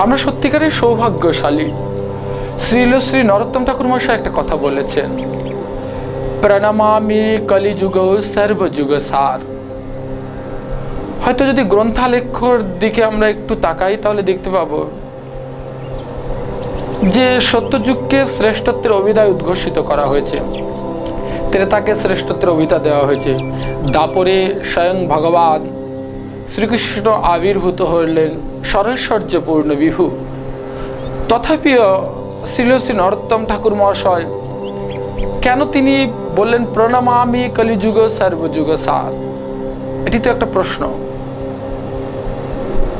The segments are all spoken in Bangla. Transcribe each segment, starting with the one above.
আমরা সত্যিকারের সৌভাগ্যশালী। শ্রী নরোত্তম ঠাকুর মশাই একটা কথা বলেছেন, প্রণমামি কলিযুগ সর্বযুগ সার। হয়তো যদি গ্রন্থালেখ্যর দিকে আমরা একটু তাকাই তাহলে দেখতে পাবো যে সত্যযুগকে শ্রেষ্ঠত্বের অভিধায় উদ্ঘোষিত করা হয়েছে, ত্রেতাকে শ্রেষ্ঠত্বের অভিধা দেওয়া হয়েছে, দাপরে স্বয়ং ভগবান শ্রীকৃষ্ণ আবির্ভূত হলেন সরৈশ্বর্যপূর্ণ বিভু। তথাপিও শ্রী নরোত্তম ঠাকুর মহাশয় কেন তিনি বললেন প্রণমামি কলিযুগ সর্বযুগ সার? এটি তো একটা প্রশ্ন।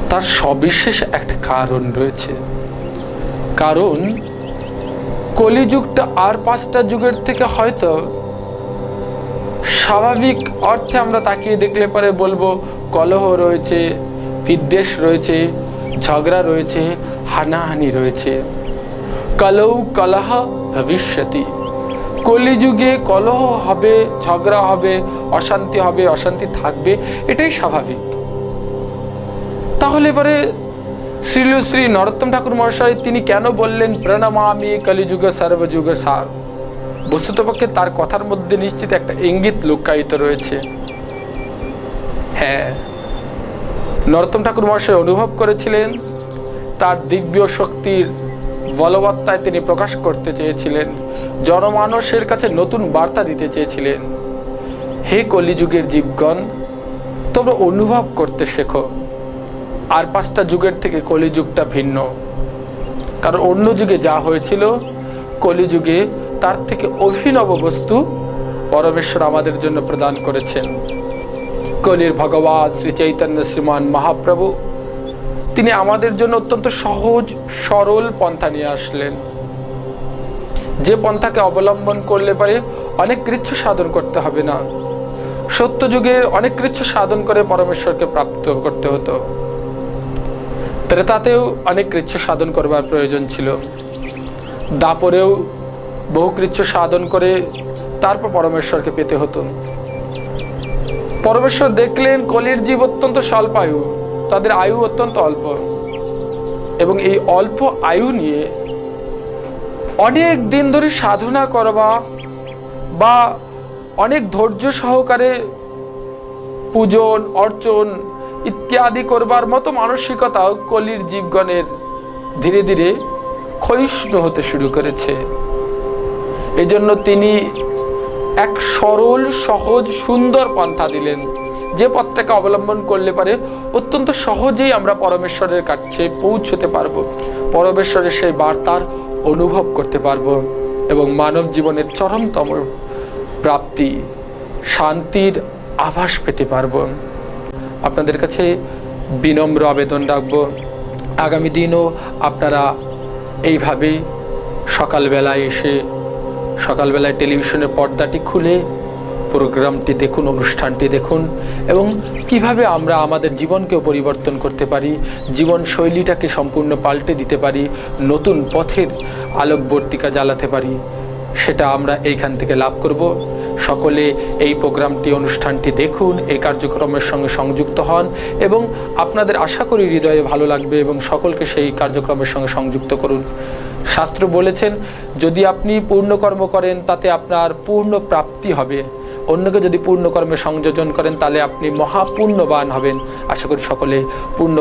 তার সবিশেষ একটা কারণ রয়েছে। কারণ কলিযুগটা আর 5টা যুগের থেকে হয়তো স্বাভাবিক অর্থে আমরা তাকিয়ে দেখলে পরে বলবো কলহ রয়েছে, বিদ্বেষ রয়েছে, ঝগড়া রয়েছে, হানাহানি রয়েছে। কলৌ কলহ ভবিষ্যতি। কলিযুগে কলহ হবে, ঝগড়া হবে, অশান্তি থাকবে, এটাই স্বাভাবিক। তাহলে এবারে শ্রী নরোত্তম ঠাকুর মহাশয় তিনি কেন বললেন প্রণমামি কলিযুগ সর্বযুগ সার? বস্তুতপক্ষে তার কথার মধ্যে নিশ্চিত একটা ইঙ্গিত লুকায়িত রয়েছে। হ্যাঁ, নরোত্তম ঠাকুর মহাশয় অনুভব করেছিলেন, তার দিব্য শক্তির বলবত্তায় তিনি প্রকাশ করতে চেয়েছিলেন, জনমানসের কাছে নতুন বার্তা দিতে চেয়েছিলেন। হে কলিযুগের জীবগণ, তোমরা অনুভব করতে শেখো। আর 5টা যুগের থেকে কলিযুগটা ভিন্ন। কারণ অন্য যুগে যা হয়েছিল, কলিযুগে তার থেকে অভিনব বস্তু পরমেশ্বর আমাদের জন্য প্রদান করেছেন। কলির ভগবান শ্রী চৈতন্য শ্রীমান মহাপ্রভু তিনি আমাদের জন্য অত্যন্ত সহজ সরল পন্থা নিয়ে আসলেন, যে পন্থাকে অবলম্বন করলে পরে অনেক কৃচ্ছ সাধন করতে হবে না। সত্য যুগে অনেক কৃচ্ছ সাধন করে পরমেশ্বরকে প্রাপ্ত করতে হতো, ত্রেতাতেও অনেক কৃচ্ছ সাধন করবার প্রয়োজন ছিল, দাপরেও বহু কৃচ্ছ সাধন করে তারপর পরমেশ্বরকে পেতে হতো। পরমেশ্বর দেখলেন কলির জীব অত্যন্ত স্বল্পায়ু, তাদের আয়ু অত্যন্ত অল্প, এবং এই অল্প আয়ু নিয়ে অনেক দিন ধরে সাধনা করবা বা অনেক ধৈর্য সহকারে পূজন অর্চন ইত্যাদি করবার মতো মানসিকতাও কলির জীবগণের ধীরে ধীরে ক্ষয়িষ্ণু হতে শুরু করেছে। এজন্য তিনি এক সরল সহজ সুন্দর পন্থা দিলেন, যে পথটাকে অবলম্বন করলে পারে অত্যন্ত সহজেই আমরা পরমেশ্বরের কাছে পৌঁছতে পারবো, পরমেশ্বরের সেই বার্তার অনুভব করতে পারবো এবং মানব জীবনের চরমতম প্রাপ্তি শান্তির আভাস পেতে পারবো। আপনাদের কাছে বিনম্র আবেদন রাখবো, আগামী দিনও আপনারা এইভাবে সকালবেলায় এসে সকালবেলায় টেলিভিশনের পর্দাটি খুলে প্রোগ্রামটি দেখুন, অনুষ্ঠানটি দেখুন এবং কিভাবে আমরা আমাদের জীবনকেও পরিবর্তন করতে পারি, জীবনশৈলীটাকে সম্পূর্ণ পাল্টে দিতে পারি, নতুন পথের আলোকবর্তিকা জ্বালাতে পারি, সেটা আমরা এইখান থেকে লাভ করব। সকলে এই প্রোগ্রামটি অনুষ্ঠানটি দেখুন, এই কার্যক্রমের সঙ্গে সংযুক্ত হন এবং আপনাদের আশা করি হৃদয়ে ভালো লাগবে এবং সকলকে সেই কার্যক্রমের সঙ্গে সংযুক্ত করুন। শাস্ত্র বলেছেন, যদি আপনি পূর্ণকর্ম করেন তাতে আপনার পূর্ণ প্রাপ্তি হবে, অন্যকে যদি পূর্ণকর্মে সংযোজন করেন তাহলে আপনি মহাপুণ্যবান হবেন। আশা করি সকলে পূর্ণ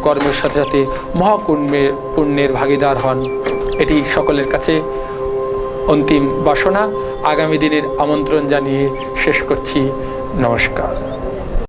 কর্মের সাথে সাথে পুণ্যের ভাগীদার হন। এটি সকলের কাছে অন্তিম বাসনা। আগামী দিনের আমন্ত্রণ জানিয়ে শেষ করছি। নমস্কার।